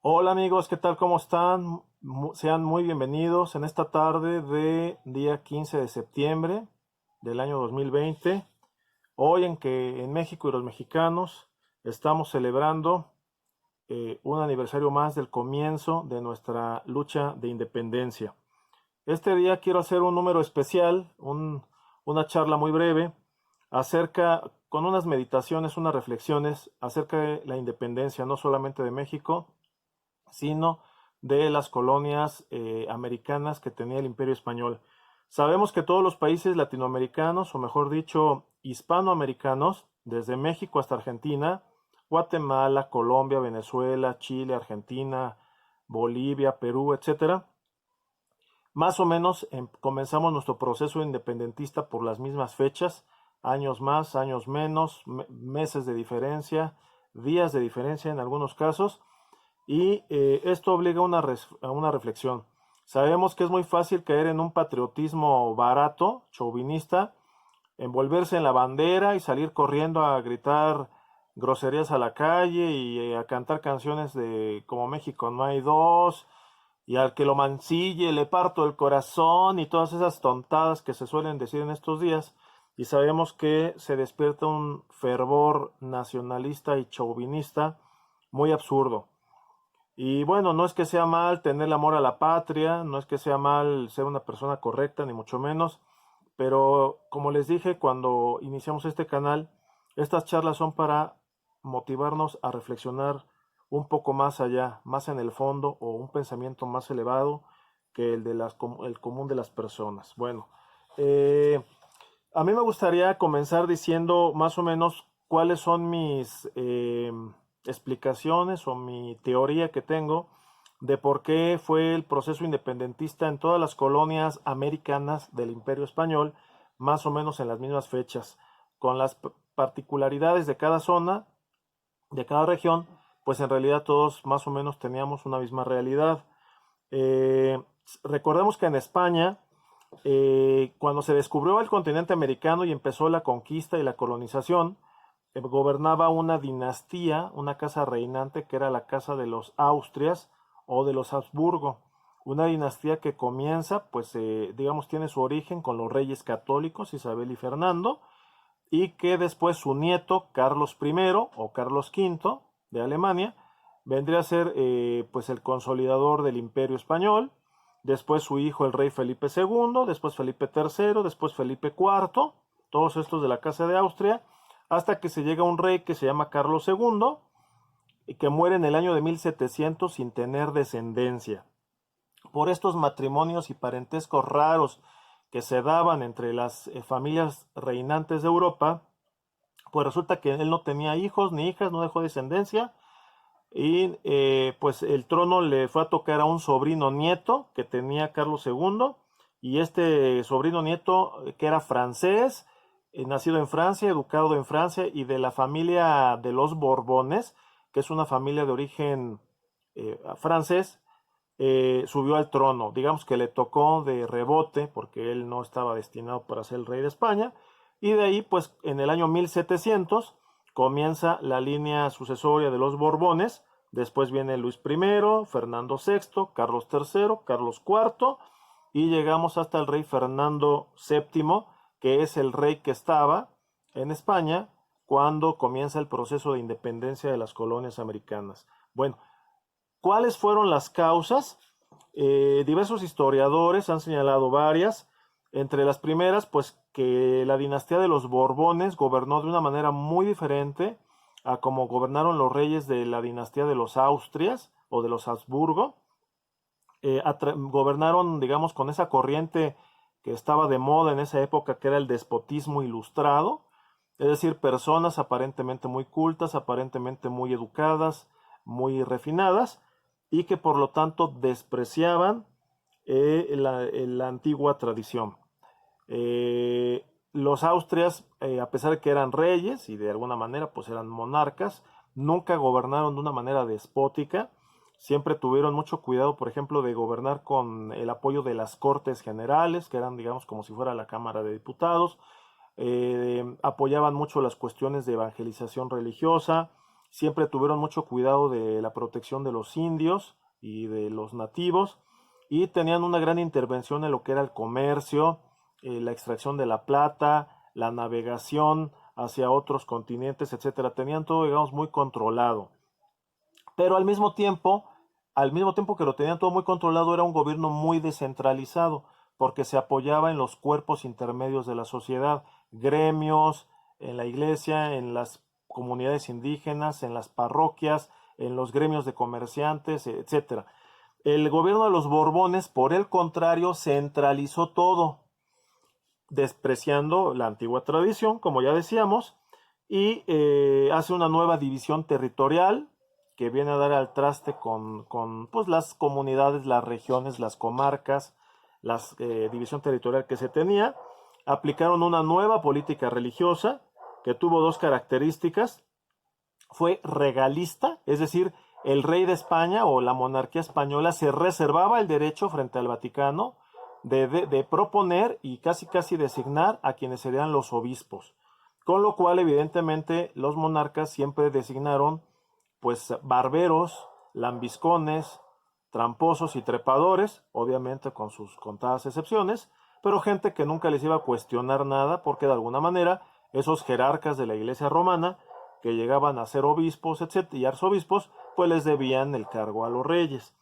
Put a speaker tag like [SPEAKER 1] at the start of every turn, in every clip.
[SPEAKER 1] Hola amigos, ¿qué tal? ¿Cómo están? Sean muy bienvenidos en esta tarde de día 15 de septiembre del año 2020. Hoy en que en México y los mexicanos estamos celebrando un aniversario más del comienzo de nuestra lucha de independencia. Este día quiero hacer un número especial, una charla muy breve con unas meditaciones, unas reflexiones acerca de la independencia, no solamente de México, sino de las colonias americanas que tenía el Imperio Español. Sabemos que todos los países latinoamericanos, o mejor dicho, hispanoamericanos, desde México hasta Argentina, Guatemala, Colombia, Venezuela, Chile, Argentina, Bolivia, Perú, etcétera, más o menos comenzamos nuestro proceso independentista por las mismas fechas, años más, años menos, meses de diferencia, días de diferencia en algunos casos, y esto obliga a una reflexión. Sabemos que es muy fácil caer en un patriotismo barato, chauvinista, envolverse en la bandera y salir corriendo a gritar groserías a la calle y a cantar canciones de Como México no hay dos, y al que lo mancille le parto el corazón y todas esas tontadas que se suelen decir en estos días. Y sabemos que se despierta un fervor nacionalista y chauvinista muy absurdo. Y bueno, no es que sea mal tener el amor a la patria, no es que sea mal ser una persona correcta, ni mucho menos, pero como les dije cuando iniciamos este canal, estas charlas son para motivarnos a reflexionar un poco más allá, más en el fondo o un pensamiento más elevado que el de el común de las personas. Bueno, eh, a mí me gustaría comenzar diciendo más o menos cuáles son mis explicaciones o mi teoría que tengo de por qué fue el proceso independentista en todas las colonias americanas del Imperio Español, más o menos en las mismas fechas, con las particularidades de cada zona, de cada región, pues en realidad todos más o menos teníamos una misma realidad. Eh, Recordemos que en España, cuando se descubrió el continente americano y empezó la conquista y la colonización, gobernaba una dinastía, una casa reinante que era la casa de los Austrias o de los Habsburgo. Una dinastía que comienza, pues digamos, tiene su origen con los reyes católicos Isabel y Fernando, y que después su nieto Carlos I o Carlos V de Alemania vendría a ser pues el consolidador del Imperio Español, después su hijo el rey Felipe II, después Felipe III, después Felipe IV, todos estos de la Casa de Austria, hasta que se llega un rey que se llama Carlos II y que muere en el año de 1700 sin tener descendencia. Por estos matrimonios y parentescos raros que se daban entre las familias reinantes de Europa, pues resulta que él no tenía hijos ni hijas, no dejó descendencia, y pues el trono le fue a tocar a un sobrino nieto que tenía Carlos II, y este sobrino nieto que era francés, nacido en Francia, educado en Francia y de la familia de los Borbones, que es una familia de origen francés, subió al trono. Digamos que le tocó de rebote porque él no estaba destinado para ser el rey de España. Y de ahí, pues en el año 1700 comienza la línea sucesoria de los Borbones. Después viene Luis I, Fernando VI, Carlos III, Carlos IV y llegamos hasta el rey Fernando VII, que es el rey que estaba en España cuando comienza el proceso de independencia de las colonias americanas. Bueno, ¿cuáles fueron las causas? Diversos historiadores han señalado varias. Entre las primeras, pues que la dinastía de los Borbones gobernó de una manera muy diferente a como gobernaron los reyes de la dinastía de los Austrias o de los Habsburgo. Gobernaron, digamos, con esa corriente que estaba de moda en esa época, que era el despotismo ilustrado, es decir, personas aparentemente muy cultas, aparentemente muy educadas, muy refinadas, y que por lo tanto despreciaban la antigua tradición. Los Austrias, a pesar de que eran reyes y de alguna manera pues eran monarcas, nunca gobernaron de una manera despótica, siempre tuvieron mucho cuidado, por ejemplo, de gobernar con el apoyo de las Cortes Generales, que eran, digamos, como si fuera la Cámara de Diputados. Apoyaban mucho las cuestiones de evangelización religiosa, siempre tuvieron mucho cuidado de la protección de los indios y de los nativos, y tenían una gran intervención en lo que era el comercio, la extracción de la plata, la navegación hacia otros continentes, etcétera. Tenían todo, digamos, muy controlado. Pero al mismo tiempo que lo tenían todo muy controlado, era un gobierno muy descentralizado, porque se apoyaba en los cuerpos intermedios de la sociedad, gremios, en la iglesia, en las comunidades indígenas, en las parroquias, en los gremios de comerciantes, etcétera. El gobierno de los Borbones, por el contrario, centralizó todo, despreciando la antigua tradición, como ya decíamos, y hace una nueva división territorial que viene a dar al traste con pues, las comunidades, las regiones, las comarcas, la división territorial que se tenía. Aplicaron una nueva política religiosa que tuvo dos características. Fue regalista, es decir, el rey de España o la monarquía española se reservaba el derecho frente al Vaticano de proponer y casi designar a quienes serían los obispos. Con lo cual, evidentemente, los monarcas siempre designaron pues barberos, lambiscones, tramposos y trepadores, obviamente con sus contadas excepciones, pero gente que nunca les iba a cuestionar nada porque de alguna manera esos jerarcas de la Iglesia romana que llegaban a ser obispos, etcétera, y arzobispos, pues les debían el cargo a los reyes.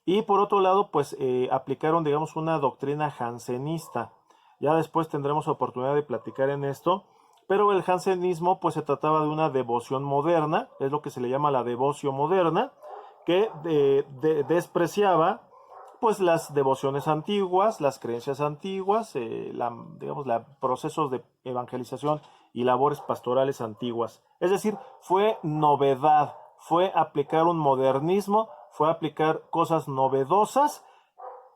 [SPEAKER 1] Y por otro lado, pues aplicaron, digamos, una doctrina jansenista. Ya después tendremos oportunidad de platicar en esto, pero el jansenismo, pues se trataba de una devoción moderna, es lo que se le llama la devoción moderna, que despreciaba pues las devociones antiguas, las creencias antiguas, digamos, procesos de evangelización y labores pastorales antiguas. Es decir, fue novedad, fue aplicar un modernismo, fue aplicar cosas novedosas,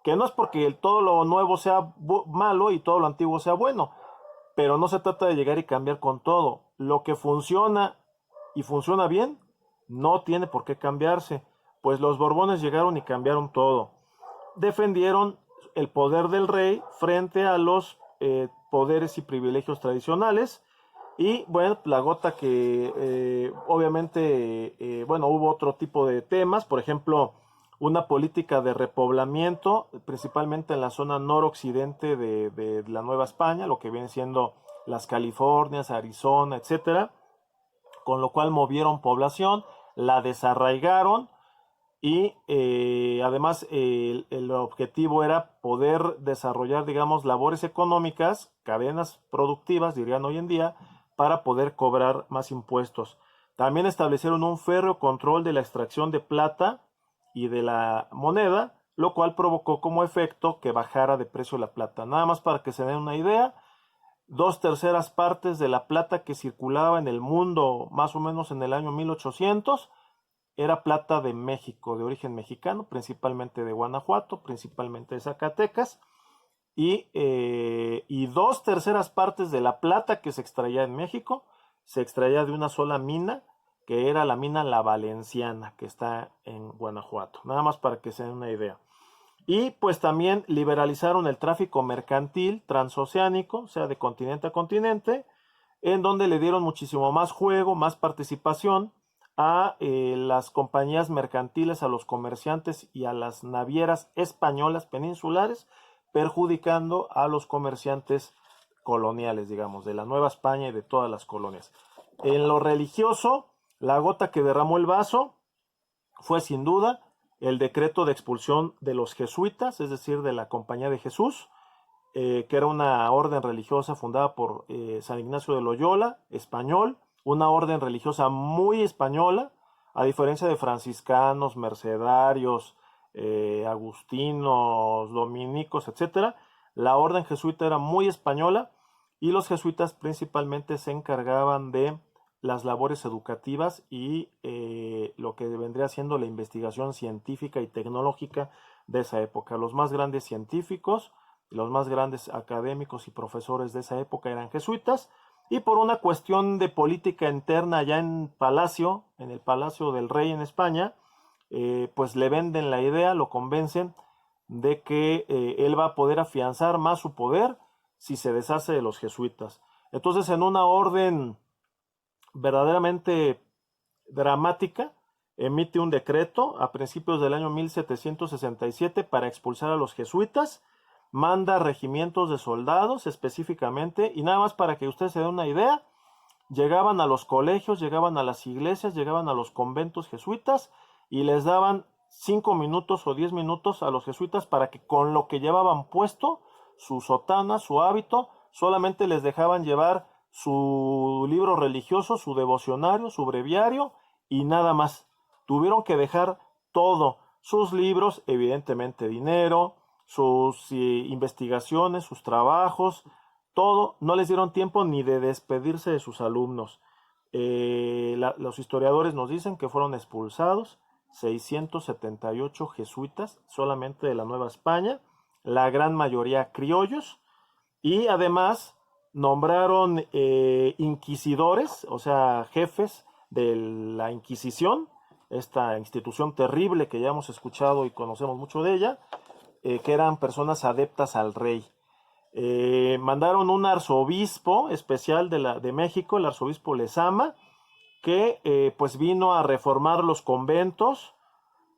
[SPEAKER 1] que no es porque todo lo nuevo sea malo y todo lo antiguo sea bueno, pero no se trata de llegar y cambiar con todo. Lo que funciona y funciona bien, no tiene por qué cambiarse, pues los Borbones llegaron y cambiaron todo. Defendieron el poder del rey frente a los poderes y privilegios tradicionales. Y bueno, la gota que obviamente, bueno, hubo otro tipo de temas, por ejemplo, una política de repoblamiento, principalmente en la zona noroccidente de la Nueva España, lo que viene siendo las Californias, Arizona, etcétera, con lo cual movieron población, la desarraigaron y además el objetivo era poder desarrollar, digamos, labores económicas, cadenas productivas, dirían hoy en día, para poder cobrar más impuestos. También establecieron un férreo control de la extracción de plata y de la moneda, lo cual provocó como efecto que bajara de precio la plata. Nada más para que se den una idea, 2/3 de la plata que circulaba en el mundo más o menos en el año 1800 era plata de México, de origen mexicano, principalmente de Guanajuato, principalmente de Zacatecas, y 2/3 de la plata que se extraía en México se extraía de una sola mina, que era la mina La Valenciana, que está en Guanajuato, nada más para que se den una idea. Y pues también liberalizaron el tráfico mercantil transoceánico, o sea, de continente a continente, en donde le dieron muchísimo más juego, más participación a las compañías mercantiles, a los comerciantes y a las navieras españolas peninsulares, perjudicando a los comerciantes coloniales, digamos, de la Nueva España y de todas las colonias. En lo religioso, la gota que derramó el vaso fue sin duda el decreto de expulsión de los jesuitas, es decir, de la Compañía de Jesús, que era una orden religiosa fundada por San Ignacio de Loyola, español, una orden religiosa muy española, a diferencia de franciscanos, mercedarios, agustinos, dominicos, etc. La orden jesuita era muy española y los jesuitas principalmente se encargaban de las labores educativas y lo que vendría siendo la investigación científica y tecnológica de esa época. Los más grandes científicos, los más grandes académicos y profesores de esa época eran jesuitas, y por una cuestión de política interna allá en el Palacio del Rey en España, pues le venden la idea, lo convencen de que él va a poder afianzar más su poder si se deshace de los jesuitas. Entonces, en una orden verdaderamente dramática, emite un decreto a principios del año 1767 para expulsar a los jesuitas, manda regimientos de soldados específicamente, y nada más para que ustedes se den una idea, llegaban a los colegios, llegaban a las iglesias, llegaban a los conventos jesuitas y les daban 5 minutos o 10 minutos a los jesuitas para que con lo que llevaban puesto, su sotana, su hábito, solamente les dejaban llevar su libro religioso, su devocionario, su breviario y nada más. Tuvieron que dejar todo, sus libros, evidentemente dinero, sus investigaciones, sus trabajos, todo. No les dieron tiempo ni de despedirse de sus alumnos. Los historiadores nos dicen que fueron expulsados 678 jesuitas solamente de la Nueva España, la gran mayoría criollos, y además nombraron inquisidores, o sea, jefes de la Inquisición, esta institución terrible que ya hemos escuchado y conocemos mucho de ella, que eran personas adeptas al rey. Mandaron un arzobispo especial de México, el arzobispo Lezama, que pues vino a reformar los conventos,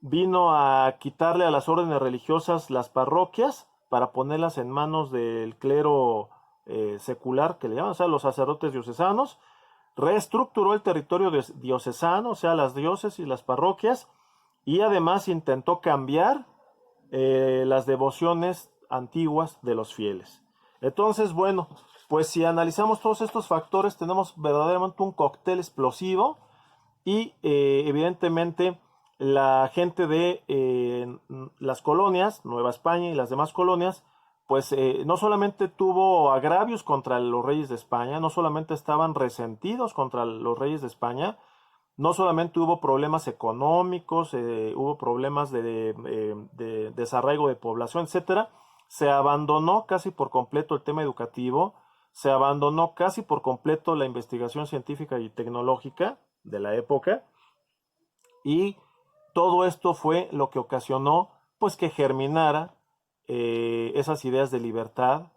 [SPEAKER 1] vino a quitarle a las órdenes religiosas las parroquias para ponerlas en manos del clero secular, que le llaman, o sea, los sacerdotes diocesanos, reestructuró el territorio diocesano, o sea, las diócesis y las parroquias, y además intentó cambiar las devociones antiguas de los fieles. Entonces, bueno, pues si analizamos todos estos factores, tenemos verdaderamente un cóctel explosivo y evidentemente la gente de las colonias, Nueva España y las demás colonias, pues no solamente tuvo agravios contra los reyes de España, no solamente estaban resentidos contra los reyes de España, no solamente hubo problemas económicos, hubo problemas de desarraigo de población, etcétera. Se abandonó casi por completo el tema educativo, se abandonó casi por completo la investigación científica y tecnológica de la época, y todo esto fue lo que ocasionó pues que germinara esas ideas de libertad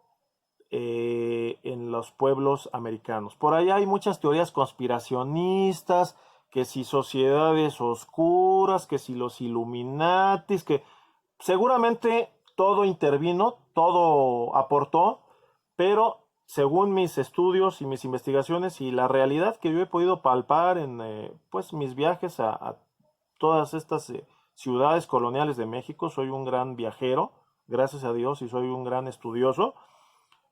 [SPEAKER 1] en los pueblos americanos. Por ahí hay muchas teorías conspiracionistas, que si sociedades oscuras, que si los Illuminatis, que seguramente todo intervino, todo aportó, pero según mis estudios y mis investigaciones y la realidad que yo he podido palpar en pues mis viajes a todas estas ciudades coloniales de México, soy un gran viajero, gracias a Dios, y soy un gran estudioso.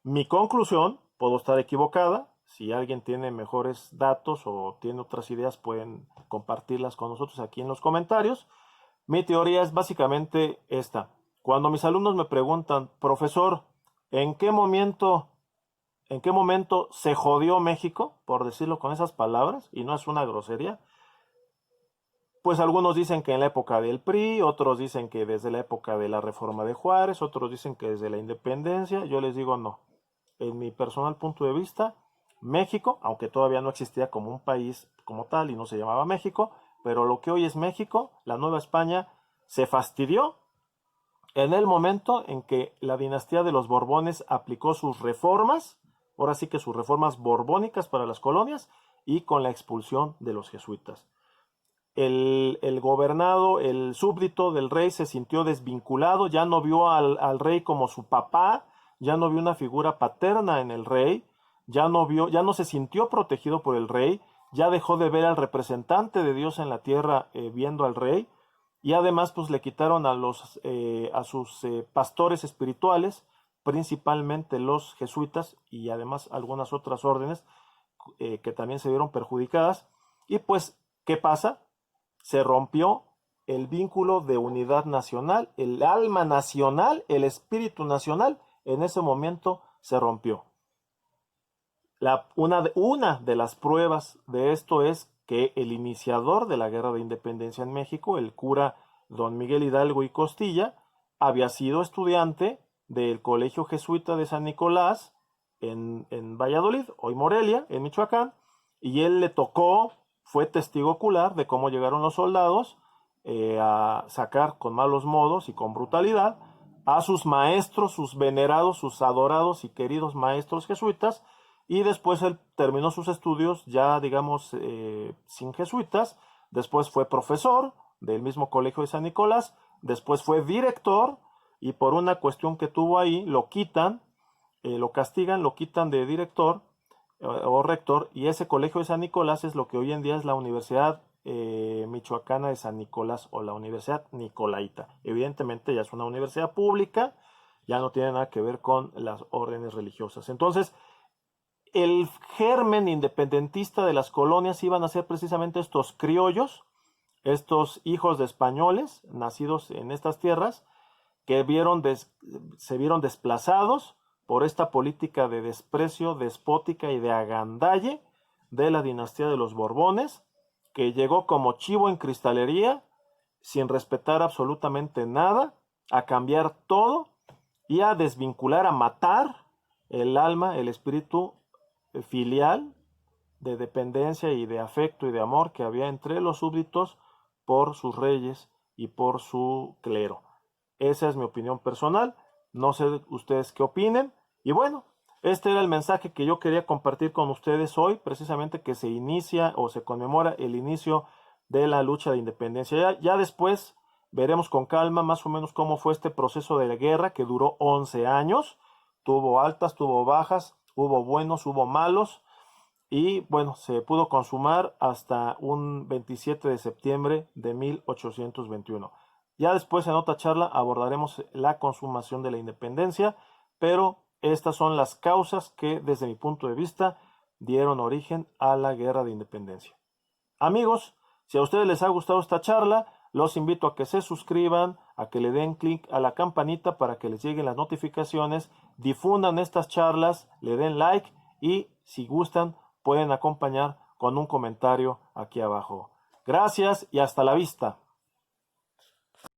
[SPEAKER 1] Mi conclusión, puedo estar equivocada, si alguien tiene mejores datos o tiene otras ideas pueden compartirlas con nosotros aquí en los comentarios. Mi teoría es básicamente esta. Cuando mis alumnos me preguntan, profesor, ¿en qué momento se jodió México? Por decirlo con esas palabras, y no es una grosería. Pues algunos dicen que en la época del PRI, otros dicen que desde la época de la Reforma de Juárez, otros dicen que desde la independencia. Yo les digo no. En mi personal punto de vista, México, aunque todavía no existía como un país como tal y no se llamaba México, pero lo que hoy es México, la Nueva España, se fastidió en el momento en que la dinastía de los Borbones aplicó sus reformas, ahora sí que sus reformas borbónicas para las colonias, y con la expulsión de los jesuitas. El gobernado, el súbdito del rey se sintió desvinculado, ya no vio al rey como su papá, ya no vio una figura paterna en el rey, ya no se sintió protegido por el rey, ya dejó de ver al representante de Dios en la tierra viendo al rey, y además pues le quitaron a sus pastores espirituales, principalmente los jesuitas y además algunas otras órdenes que también se vieron perjudicadas. Y pues, ¿qué pasa? Se rompió el vínculo de unidad nacional, el alma nacional, el espíritu nacional, en ese momento se rompió. Una de las pruebas de esto es que el iniciador de la Guerra de Independencia en México, el cura don Miguel Hidalgo y Costilla, había sido estudiante del Colegio Jesuita de San Nicolás en Valladolid, hoy Morelia, en Michoacán, y él le tocó, fue testigo ocular de cómo llegaron los soldados a sacar con malos modos y con brutalidad a sus maestros, sus venerados, sus adorados y queridos maestros jesuitas, y después él terminó sus estudios ya, digamos, sin jesuitas, después fue profesor del mismo Colegio de San Nicolás, después fue director y por una cuestión que tuvo ahí lo quitan, lo castigan, lo quitan de director o rector, y ese Colegio de San Nicolás es lo que hoy en día es la Universidad Michoacana de San Nicolás o la Universidad Nicolaita. Evidentemente ya es una universidad pública, ya no tiene nada que ver con las órdenes religiosas. Entonces, el germen independentista de las colonias iban a ser precisamente estos criollos, estos hijos de españoles nacidos en estas tierras, que se vieron desplazados por esta política de desprecio despótica y de agandalle de la dinastía de los Borbones, que llegó como chivo en cristalería, sin respetar absolutamente nada, a cambiar todo y a desvincular, a matar el alma, el espíritu filial de dependencia y de afecto y de amor que había entre los súbditos por sus reyes y por su clero. Esa es mi opinión personal, no sé ustedes qué opinen, y bueno, este era el mensaje que yo quería compartir con ustedes hoy, precisamente que se inicia o se conmemora el inicio de la lucha de independencia. Ya después veremos con calma más o menos cómo fue este proceso de la guerra que duró 11 años, tuvo altas, tuvo bajas, hubo buenos, hubo malos, y bueno, se pudo consumar hasta un 27 de septiembre de 1821. Ya después en otra charla abordaremos la consumación de la independencia, pero estas son las causas que desde mi punto de vista dieron origen a la guerra de independencia. Amigos, si a ustedes les ha gustado esta charla, los invito a que se suscriban, a que le den clic a la campanita para que les lleguen las notificaciones, difundan estas charlas, le den like y si gustan pueden acompañar con un comentario aquí abajo. Gracias y hasta la vista.